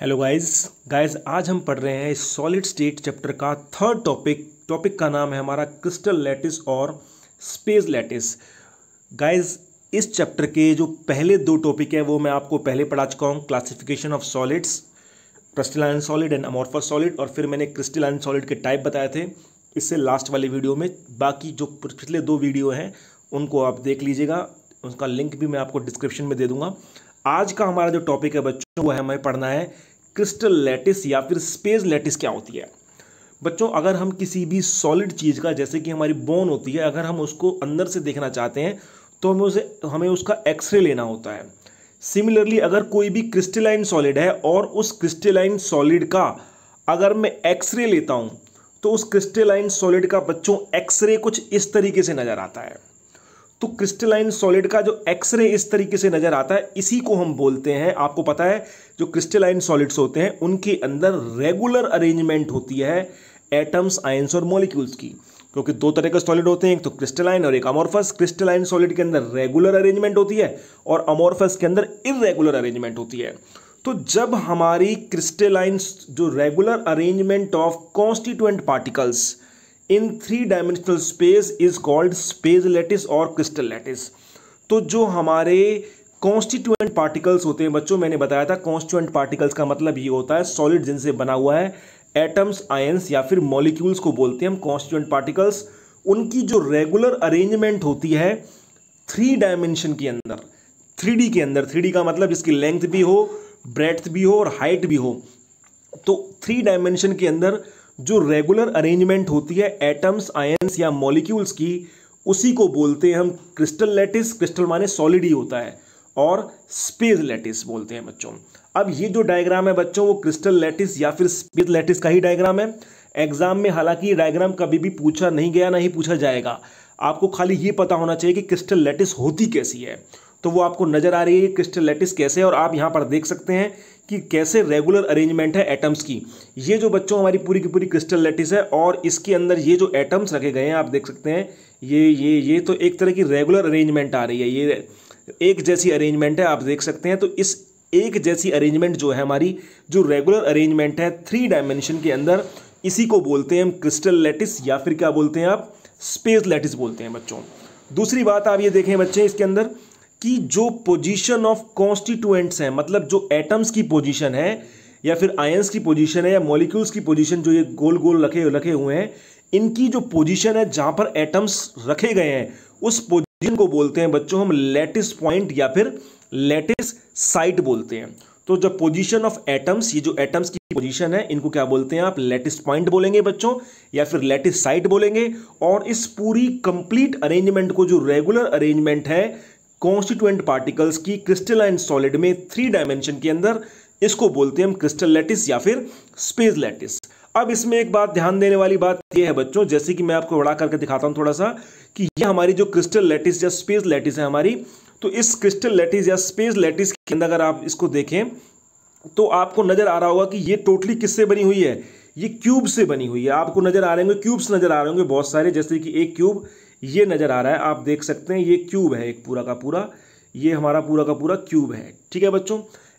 Hello guys आज हम पढ़ रहे हैं सॉलिड स्टेट चैप्टर का थर्ड टॉपिक का नाम है हमारा क्रिस्टल लैटिस और स्पेस लैटिस। गाइस इस चैप्टर के जो पहले दो टॉपिक है वो मैं आपको पहले पढ़ा चुका हूँ, classification of solids, crystalline solid and amorphous solid, और फिर मैंने क्रिस्टलाइन सॉलिड के टाइप बताए थे इससे लास्ट वाली वीडियो में। बाकी जो पिछले दो वीडियो हैं उनको आप देख लीजिएगा, उसका लिंक भी मैं आपको डिस्क्रिप्शन में दे दूंगा। आज का हमारा जो टॉपिक है बच्चों वो है हमें पढ़ना है क्रिस्टल लैटिस या फिर स्पेस लैटिस क्या होती है। बच्चों अगर हम किसी भी सॉलिड चीज़ का, जैसे कि हमारी बोन होती है, अगर हम उसको अंदर से देखना चाहते हैं तो हमें उसका एक्सरे लेना होता है। सिमिलरली अगर कोई भी क्रिस्टलाइन सॉलिड है और उस क्रिस्टलाइन सॉलिड का अगर मैं एक्सरे लेता हूं तो उस क्रिस्टलाइन सॉलिड का बच्चों एक्सरे कुछ इस तरीके से नजर आता है। तो क्रिस्टलाइन सॉलिड का जो एक्सरे इस तरीके से नजर आता है इसी को हम बोलते हैं, आपको पता है जो क्रिस्टलाइन सॉलिड्स होते हैं उनके अंदर रेगुलर अरेंजमेंट होती है एटम्स, आयंस और मॉलिक्यूल्स की, क्योंकि दो तरह के सॉलिड होते हैं, एक तो क्रिस्टलाइन और एक अमॉर्फस। क्रिस्टलाइन सॉलिड के अंदर रेगुलर अरेंजमेंट होती है और अमॉर्फस के अंदर इररेगुलर अरेंजमेंट होती है। तो जब हमारी क्रिस्टलाइन जो regular arrangement of constituent particles in three dimensional space is called space lattice और क्रिस्टल लैटिस। तो जो हमारे कॉन्स्टिट्यूएंट पार्टिकल्स होते हैं बच्चों, मैंने बताया था कॉन्स्टिट्यूएंट पार्टिकल्स का मतलब ये होता है सॉलिड जिनसे बना हुआ है, एटम्स, आयंस या फिर मॉलिक्यूल्स को बोलते हैं हम कॉन्स्टिट्यूएंट पार्टिकल्स। उनकी जो रेगुलर अरेंजमेंट होती है थ्री डायमेंशन के अंदर, 3D के अंदर, 3D का मतलब इसकी लेंथ भी हो, ब्रेड्थ भी हो और हाइट भी हो। तो 3 डायमेंशन के अंदर जो रेगुलर अरेंजमेंट होती है एटम्स, आयंस या मॉलिक्यूल्स की, उसी को बोलते हैं हम क्रिस्टल लैटिस। क्रिस्टल माने सॉलिड ही होता है, और स्पेस लैटिस बोलते हैं बच्चों। अब ये जो डायग्राम है बच्चों वो क्रिस्टल लैटिस या फिर स्पेस लैटिस का ही डायग्राम है। एग्जाम में हालांकि ये डायग्राम कभी भी पूछा नहीं गया, ना ही पूछा जाएगा। आपको खाली ये पता होना चाहिए कि क्रिस्टल लैटिस होती कैसी है। तो वो आपको नजर आ रही है क्रिस्टल लैटिस कैसे है, और आप यहाँ पर देख सकते हैं कि कैसे रेगुलर अरेंजमेंट है एटम्स की। ये जो बच्चों हमारी पूरी की पूरी क्रिस्टल लैटिस है, और इसके अंदर ये जो एटम्स रखे गए हैं आप देख सकते हैं, ये तो एक तरह की रेगुलर अरेंजमेंट आ रही है, ये एक जैसी अरेंजमेंट है, आप देख सकते हैं। तो इस एक जैसी अरेंजमेंट जो है हमारी, जो रेगुलर अरेंजमेंट है 3 डायमेंशन के अंदर, इसी को बोलते हैं हम क्रिस्टल लैटिस या फिर क्या बोलते हैं आप, स्पेस लैटिस बोलते हैं बच्चों। दूसरी बात आप ये देखें बच्चे इसके अंदर कि जो पोजीशन ऑफ कॉन्स्टिट्यूएंट्स हैं, मतलब जो एटम्स की पोजीशन है या फिर आयंस की पोजीशन है या मॉलिक्यूल्स की पोजीशन, जो ये गोल गोल रखे हुए हैं, इनकी जो पोजीशन है जहां पर एटम्स रखे गए हैं उस पोजीशन को बोलते हैं बच्चों हम लैटिस पॉइंट या फिर लैटिस साइट बोलते हैं। तो जब पोजीशन ऑफ एटम्स, ये जो एटम्स की पोजीशन है इनको क्या बोलते हैं आप, लैटिस पॉइंट बोलेंगे बच्चों या फिर लैटिस साइट बोलेंगे। और इस पूरी कंप्लीट अरेंजमेंट को, जो रेगुलर अरेंजमेंट है कॉन्स्टिट्यूएंट पार्टिकल्स की क्रिस्टलाइन सॉलिड में 3 डायमेंशन के अंदर, इसको बोलते हैं हम क्रिस्टल लैटिस या फिर स्पेस लैटिस। अब इसमें एक बात ध्यान देने वाली बात यह है बच्चों, जैसे कि मैं आपको बड़ा करके दिखाता हूं थोड़ा सा, कि यह हमारी जो क्रिस्टल लैटिस या स्पेस लैटिस है हमारी, तो इस क्रिस्टल लैटिस या स्पेस लैटिस के अंदर अगर आप इसको देखें तो आपको नजर आ रहा होगा कि ये टोटली किससे बनी हुई है, ये क्यूब से बनी हुई है। आपको नजर आ रहे होंगे, क्यूब्स नजर आ रहे होंगे बहुत सारे, जैसे कि एक क्यूब ये नजर आ रहा है, आप देख सकते हैं ये क्यूब है एक पूरा का पूरा, ये हमारा पूरा का पूरा क्यूब है, ठीक है बच्चों।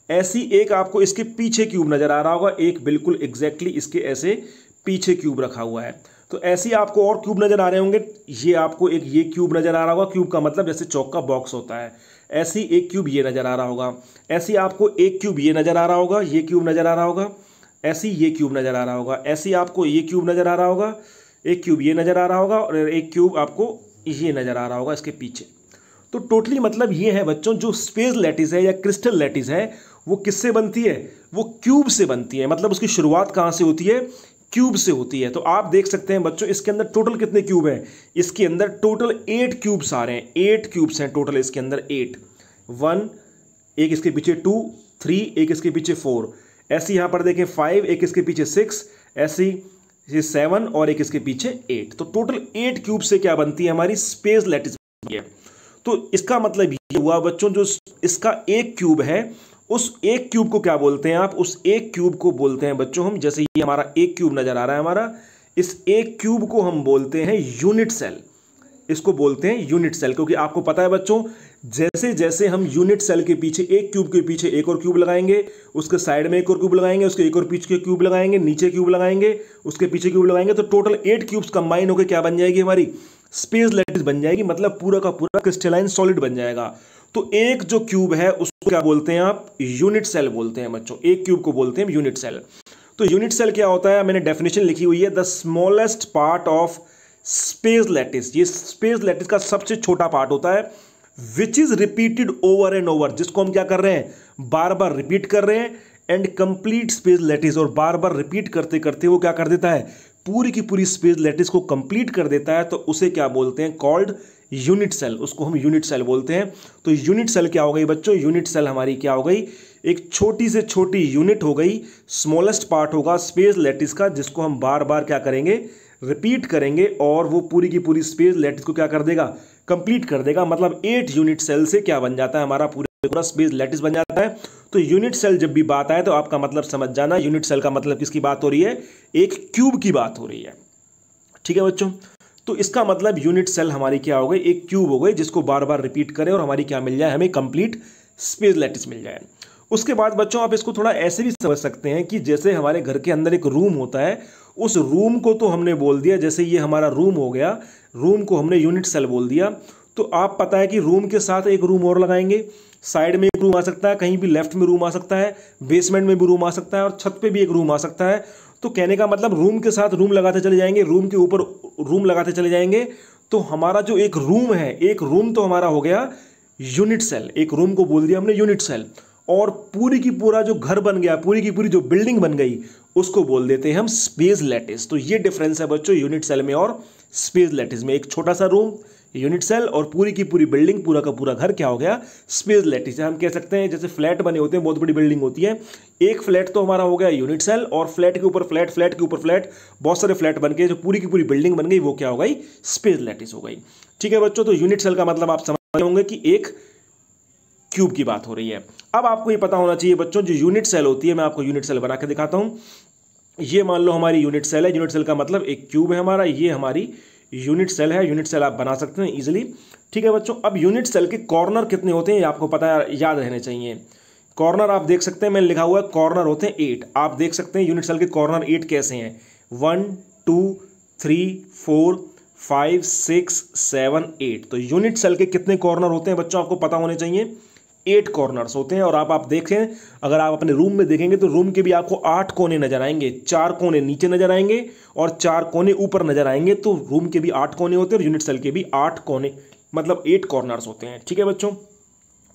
ऐसी एक आपको इसके पीछे क्यूब नजर आ रहा होगा, एक बिल्कुल एग्जैक्टली इसके ऐसे पीछे क्यूब रखा हुआ है। तो ऐसी आपको और क्यूब नजर आ रहे होंगे, ये आपको एक ये क्यूब नजर आ रहा होगा, क्यूब का मतलब जैसे चौक का बॉक्स होता है, ऐसी एक क्यूब ये नजर आ रहा होगा, ऐसी आपको एक क्यूब ये नजर आ रहा होगा, ये क्यूब नजर आ रहा होगा, ऐसी ये क्यूब नजर आ रहा होगा, ऐसी आपको ये क्यूब नजर आ रहा होगा, एक क्यूब ये नजर आ रहा होगा, और एक क्यूब आपको ये नजर आ रहा होगा इसके पीछे। तो टोटली मतलब ये है बच्चों, जो स्पेस लैटिस है या क्रिस्टल लैटिस है वो किससे बनती है, वो क्यूब से बनती है। मतलब उसकी शुरुआत कहां से होती है, क्यूब से होती है। तो आप देख सकते हैं बच्चों इसके अंदर टोटल कितने क्यूब हैं, इसके अंदर टोटल 8 क्यूब्स आ रहे हैं, 8 क्यूब्स हैं टोटल इसके अंदर, 8, 1, एक इसके पीछे 2, 3, एक इसके पीछे 4, ऐसी यहां पर देखें 5, एक इसके पीछे 6, ऐसी 7 और एक इसके पीछे 8। तो टोटल 8 क्यूब से क्या बनती है हमारी, स्पेस लैटिस बनती है। तो इसका मतलब ये हुआ बच्चों, जो इसका एक क्यूब है उस एक क्यूब को क्या बोलते हैं आप, उस एक क्यूब को बोलते हैं बच्चों हम, जैसे ये हमारा एक क्यूब नजर आ रहा है हमारा, इस एक क्यूब को हम बोलते हैं यूनिट सेल, इसको बोलते हैं यूनिट सेल। क्योंकि आपको पता है बच्चों जैसे जैसे हम यूनिट सेल के पीछे एक क्यूब के पीछे एक और क्यूब लगाएंगे, उसके साइड में एक और क्यूब लगाएंगे, उसके एक और पीछे क्यूब लगाएंगे, नीचे क्यूब लगाएंगे, उसके पीछे क्यूब लगाएंगे, तो टोटल 8 क्यूब्स कंबाइन होकर क्या बन जाएगी, हमारी स्पेस लैटिस बन जाएगी। मतलब पूरा का पूरा क्रिस्टलाइन सॉलिड बन जाएगा। तो एक जो क्यूब है उसको क्या बोलते हैं आप, यूनिट सेल बोलते हैं बच्चों। एक क्यूब को बोलते हैं यूनिट सेल। तो यूनिट सेल क्या होता है, मैंने डेफिनेशन लिखी हुई है, the smallest part of space lattice. ये स्पेस लैटिस का सबसे छोटा पार्ट होता है, which is repeated over and over, जिसको हम क्या कर रहे हैं, बार बार रिपीट कर रहे हैं। एंड कंप्लीट स्पेस लैटिस, और बार बार रिपीट करते करते वो क्या कर देता है, पूरी की पूरी स्पेस लैटिस को कंप्लीट कर देता है। तो उसे क्या बोलते हैं, कॉल्ड यूनिट सेल। उसको हम यूनिट सेल बोलते हैं। तो यूनिट सेल क्या हो गई बच्चों, यूनिट सेल हमारी क्या हो गई, एक छोटी से छोटी यूनिट हो गई, स्मॉलेस्ट पार्ट होगा स्पेस लैटिस का, जिसको हम बार बार क्या करेंगे, रिपीट करेंगे, और वो पूरी की पूरी स्पेस लैटिस को क्या कर देगा, कंप्लीट कर देगा। मतलब 8 यूनिट सेल से क्या बन जाता है, हमारा पूरा स्पेस लैटिस बन जाता है। तो यूनिट सेल जब भी बात आए तो आपका मतलब समझ जाना, यूनिट सेल का मतलब किसकी बात हो रही है, एक क्यूब की बात हो रही है। ठीक है बच्चों, तो इसका मतलब यूनिट सेल हमारी क्या हो गई, एक क्यूब हो गई, जिसको बार बार रिपीट करें और हमारी क्या मिल जाए, हमें कंप्लीट स्पेस लैटिस मिल जाए। उसके बाद बच्चों आप इसको थोड़ा ऐसे भी समझ सकते हैं कि जैसे हमारे घर के अंदर एक रूम होता है, उस रूम को तो हमने बोल दिया, जैसे ये हमारा रूम हो गया, रूम को हमने यूनिट सेल बोल दिया। तो आप पता है कि रूम के साथ एक रूम और लगाएंगे, साइड में एक रूम आ सकता है, कहीं भी लेफ्ट में रूम आ सकता है, बेसमेंट में भी रूम आ सकता है, और छत पे भी एक रूम आ सकता है। तो कहने का मतलब रूम के साथ रूम लगाते चले जाएंगे, रूम के ऊपर रूम लगाते चले जाएंगे। तो हमारा जो एक रूम है, एक रूम तो हमारा हो गया यूनिट सेल, एक रूम को बोल दिया हमने यूनिट सेल। और पूरी की पूरा जो घर बन गया, पूरी की पूरी जो बिल्डिंग बन गई, उसको बोल देते हैं हम स्पेस लैटिस। तो ये डिफरेंस है बच्चों यूनिट सेल में और स्पेस लैटिस में। एक छोटा सा रूम यूनिट सेल, और पूरी की पूरी बिल्डिंग, पूरा का पूरा घर क्या हो गया, स्पेस लैटिस। हम कह सकते हैं जैसे फ्लैट बने होते हैं, बहुत बड़ी बिल्डिंग होती है, एक फ्लैट तो हमारा हो गया यूनिट सेल, और फ्लैट के ऊपर फ्लैट, फ्लैट के ऊपर फ्लैट, बहुत सारे फ्लैट बन के जो पूरी की पूरी बिल्डिंग बन गई, वो क्या हो गई, स्पेस लैटिस हो गई। ठीक है बच्चों, तो यूनिट सेल का मतलब आप समझ रहे होंगे कि एक क्यूब की बात हो रही है। अब आपको ये पता होना चाहिए बच्चों, जो यूनिट सेल होती है, मैं आपको यूनिट सेल बना के दिखाता हूं। ये मान लो हमारी यूनिट सेल है, यूनिट सेल का मतलब एक क्यूब है हमारा, ये हमारी यूनिट सेल है। यूनिट सेल आप बना सकते हैं इजीली। ठीक है बच्चों, अब यूनिट सेल के कॉर्नर कितने होते हैं ये आपको पता है, याद रहने चाहिए। कॉर्नर आप देख सकते हैं, मैंने लिखा हुआ है कॉर्नर होते हैं 8। आप देख सकते हैं यूनिट सेल के कॉर्नर 8 कैसे हैं, 1 2 3 4 5 6 7 8। तो यूनिट सेल के कितने कॉर्नर होते हैं बच्चों, आपको पता होने चाहिए, 8 कॉर्नर्स होते हैं। और आप देखें, अगर आप अपने रूम में देखेंगे तो रूम के भी आपको 8 कोने नजर आएंगे, 4 कोने नीचे नजर आएंगे और 4 कोने ऊपर नजर आएंगे। तो रूम के भी 8 कोने होते हैं और यूनिट सेल के भी 8 कोने, मतलब 8 कॉर्नर्स होते हैं। ठीक है बच्चों,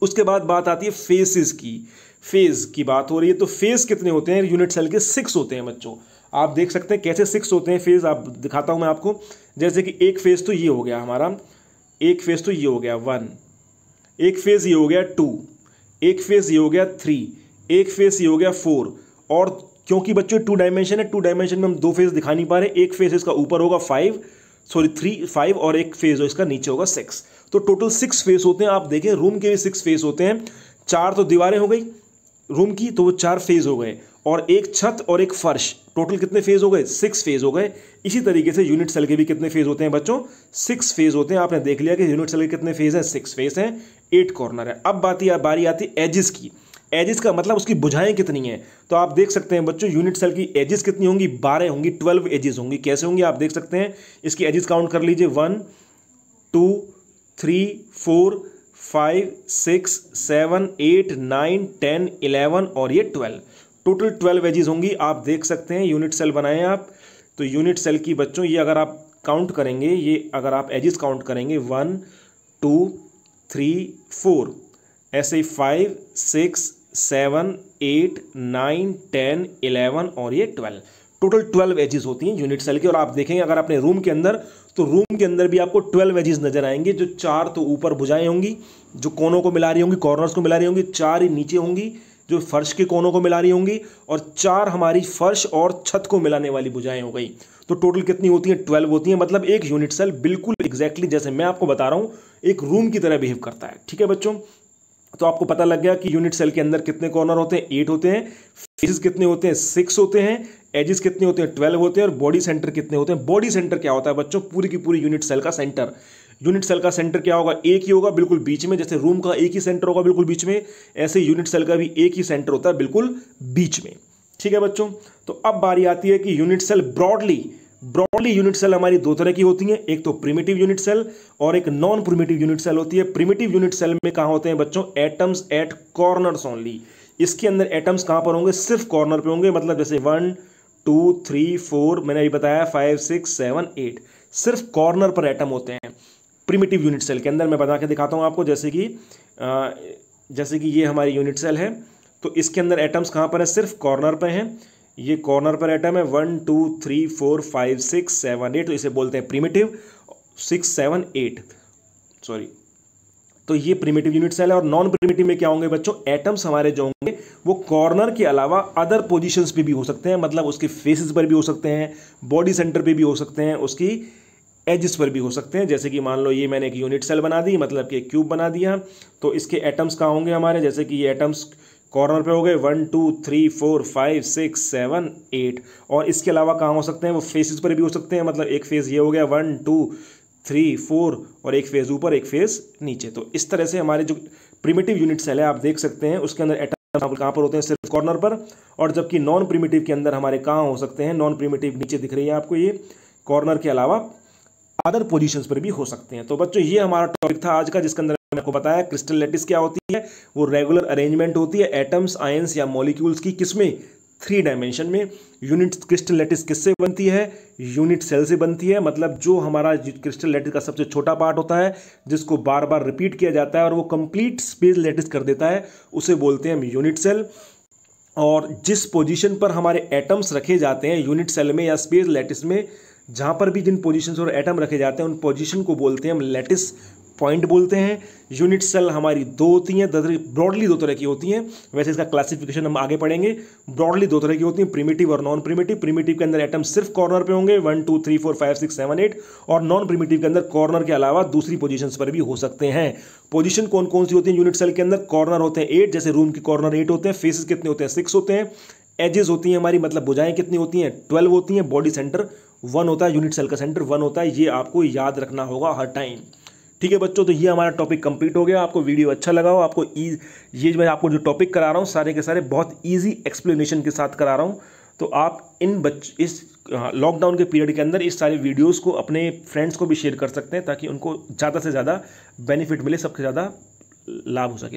उसके बाद बात आती है फेसेस की। फेज की बात हो रही है, तो फेज कितने होते हैं यूनिट सेल के, 6 होते हैं बच्चों। आप देख सकते हैं कैसे 6 होते हैं फेज, आप दिखाता हूं मैं आपको। जैसे कि एक फेज तो ये हो गया हमारा, एक फेज तो ये हो गया 1, एक फेज ये हो गया 2, एक फेज ये हो गया 3, एक फेज ये हो गया 4। और क्योंकि बच्चों 2 डायमेंशन है, 2 डायमेंशन में हम 2 फेज दिखा नहीं पा रहे, एक फेज इसका ऊपर होगा 5 और एक फेज इसका नीचे होगा 6। तो टोटल 6 फेस होते हैं। आप देखें रूम के भी 6 फेस होते हैं, 4 तो दीवारें हो गई रूम की, तो वो 4 फेज हो गए, और एक छत और एक फर्श, टोटल कितने फेज हो गए, 6 फेज हो गए। इसी तरीके से यूनिट सेल के भी कितने फेज होते हैं बच्चों, 6 फेज होते हैं। आपने देख लिया कि यूनिट सेल के कितने फेज हैं, 6 फेज हैं, 8 कॉर्नर है। अब बारी आती है एजिस की। एजिस का मतलब उसकी भुजाएं कितनी हैं, तो आप देख सकते हैं बच्चों यूनिट सेल की एजिस कितनी होंगी, 12 होंगी, 12 एजिस होंगी। कैसे होंगी आप देख सकते हैं, इसकी एजिस काउंट कर लीजिए, 1 2 3 4 5 6 7 8 9 10 11 और ये 12, टोटल 12 एजिस होंगी। आप देख सकते हैं यूनिट सेल बनाए आप, तो यूनिट सेल की बच्चों ये अगर आप काउंट करेंगे, ये अगर आप एजिस काउंट करेंगे 1 2 3 4, ऐसे ही 5 6 7 8 9 10 11 और ये 12, टोटल 12 एजिस होती हैं यूनिट सेल की। और आप देखेंगे अगर अपने रूम के अंदर, तो रूम के अंदर भी आपको 12 एजिस नजर आएंगे, जो 4 तो ऊपर भुजाएं होंगी जो कोनों को मिला रही होंगी, कॉर्नर्स को मिला रही होंगी, 4 ही नीचे होंगी जो फर्श के कोनों को मिला रही होंगी, और 4 हमारी फर्श और छत को मिलाने वाली भुजाएं हो गई। तो टोटल कितनी होती हैं, 12 होती हैं। मतलब एक यूनिट सेल बिल्कुल एग्जैक्टली जैसे मैं आपको बता रहा हूँ एक रूम की तरह बिहेव करता है। ठीक है बच्चों, तो आपको पता लग गया कि यूनिट सेल के अंदर कितने कॉर्नर होते हैं, 8 होते हैं, फेसेस कितने होते हैं, 6 होते हैं, एजिस कितने होते हैं, 12 होते हैं, और बॉडी सेंटर कितने होते हैं। बॉडी सेंटर क्या होता है बच्चों, पूरी की पूरी यूनिट सेल का सेंटर। यूनिट सेल का सेंटर क्या होगा, एक ही होगा बिल्कुल बीच में, जैसे रूम का एक ही सेंटर होगा बिल्कुल बीच में, ऐसे यूनिट सेल का भी एक ही सेंटर होता है बिल्कुल बीच में। ठीक है बच्चों, तो अब बारी आती है कि unit cell broadly unit cell हमारी दो तरह की होती हैं, एक तो प्रिमिटिव यूनिट सेल और एक नॉन प्रिमिटिव यूनिट सेल होती है। प्रिमिटिव यूनिट सेल में कहाँ होते हैं बच्चों, एटम्स एट कॉर्नर्स ओनली। इसके अंदर एटम्स कहाँ पर होंगे, सिर्फ कॉर्नर पे होंगे, मतलब जैसे 1 2 3 4 मैंने अभी बताया 5 6 7 8, सिर्फ कॉर्नर पर एटम होते हैं प्रिमिटिव यूनिट सेल के अंदर। मैं बता के दिखाता हूँ आपको, जैसे कि ये हमारी यूनिट सेल है, तो इसके अंदर एटम्स कहाँ पर है, सिर्फ कॉर्नर पर हैं। ये कॉर्नर पर एटम है 1 2 3 4 5 6 7 8, तो इसे बोलते हैं प्रिमिटिव। 6 7 8 सॉरी, तो ये प्रिमिटिव यूनिट सेल है। और नॉन प्रिमिटिव में क्या होंगे बच्चों, एटम्स हमारे जो होंगे वो कॉर्नर के अलावा अदर पोजीशंस पे भी हो सकते हैं, मतलब उसके फेसेस पर भी हो सकते हैं, बॉडी सेंटर पे भी हो सकते हैं, उसकी एजेस पर भी हो सकते हैं। जैसे कि मान लो ये मैंने एक यूनिट सेल बना दी, मतलब कि एक क्यूब बना दिया, तो इसके एटम्स कहाँ होंगे हमारे, जैसे कि ये एटम्स कॉर्नर पे हो गए 1 2 3 4 5 6 7 8, और इसके अलावा कहाँ हो सकते हैं, वो फेसेस पर भी हो सकते हैं, मतलब एक फेस ये हो गया 1 2 3 4 और एक फेज ऊपर एक फेज नीचे। तो इस तरह से हमारे जो प्रिमिटिव यूनिट सेल है आप देख सकते हैं, उसके अंदर एटम कहाँ पर होते हैं, सिर्फ कॉर्नर पर। और जबकि नॉन प्रिमिटिव के अंदर हमारे कहाँ हो सकते हैं, नॉन प्रिमिटिव नीचे दिख रही है आपको, ये कॉर्नर के अलावा अदर पोजीशंस पर भी हो सकते हैं। तो बच्चों ये हमारा टॉपिक था आज का, जिसके अंदर मैंने आपको बताया क्रिस्टल लैटिस क्या होती है। वो रेगुलर अरेंजमेंट होती है एटम्स, आयंस या मॉलिक्यूल्स की, किसमें, 3 डायमेंशन में। यूनिट क्रिस्टल लैटिस किससे बनती है, यूनिट सेल से बनती है, मतलब जो हमारा क्रिस्टल लैटिस का सबसे छोटा पार्ट होता है, जिसको बार बार रिपीट किया जाता है और वो कंप्लीट स्पेस लैटिस कर देता है, उसे बोलते हैं हम यूनिट सेल। और जिस पोजीशन पर हमारे एटम्स रखे जाते हैं यूनिट सेल में या स्पेस लैटिस में, जहाँ पर भी जिन पोजीशन और एटम रखे जाते हैं उन पोजीशन को बोलते हैं हम लैटिस पॉइंट बोलते हैं। यूनिट सेल हमारी 2 होती हैं, ब्रॉडली 2 तरह की होती हैं, वैसे इसका क्लासिफिकेशन हम आगे पढ़ेंगे। ब्रॉडली 2 तरह की होती हैं, प्रिमिटिव और नॉन प्रिमिटिव। प्रिमिटिव के अंदर एटम सिर्फ कॉर्नर पे होंगे 1 2 3 4 5 6 7 8, और नॉन प्रिमिटिव के अंदर कॉर्नर के अलावा दूसरी पोजीशंस पर भी हो सकते हैं। पोजीशन कौन कौन सी होती है यूनिट सेल के अंदर, कॉर्नर होते हैं 8, जैसे रूम के कॉर्नर 8 होते हैं, फेसेस कितने होते हैं 6 होते हैं, एजेस होती हैं हमारी, मतलब भुजाएं कितनी होती हैं 12 होती हैं, बॉडी सेंटर 1 होता है, यूनिट सेल का सेंटर 1 होता है, ये आपको याद रखना होगा हर टाइम। ठीक है बच्चों, तो ये हमारा टॉपिक कंप्लीट हो गया। आपको वीडियो अच्छा लगा हो, आपको ये मैं आपको जो टॉपिक करा रहा हूँ सारे के सारे बहुत ईजी एक्सप्लेनेशन के साथ करा रहा हूँ, तो आप इस लॉकडाउन के पीरियड के अंदर इस सारे वीडियोस को अपने फ्रेंड्स को भी शेयर कर सकते हैं, ताकि उनको ज़्यादा से ज़्यादा बेनिफिट मिले, सबसे ज़्यादा लाभ हो सके।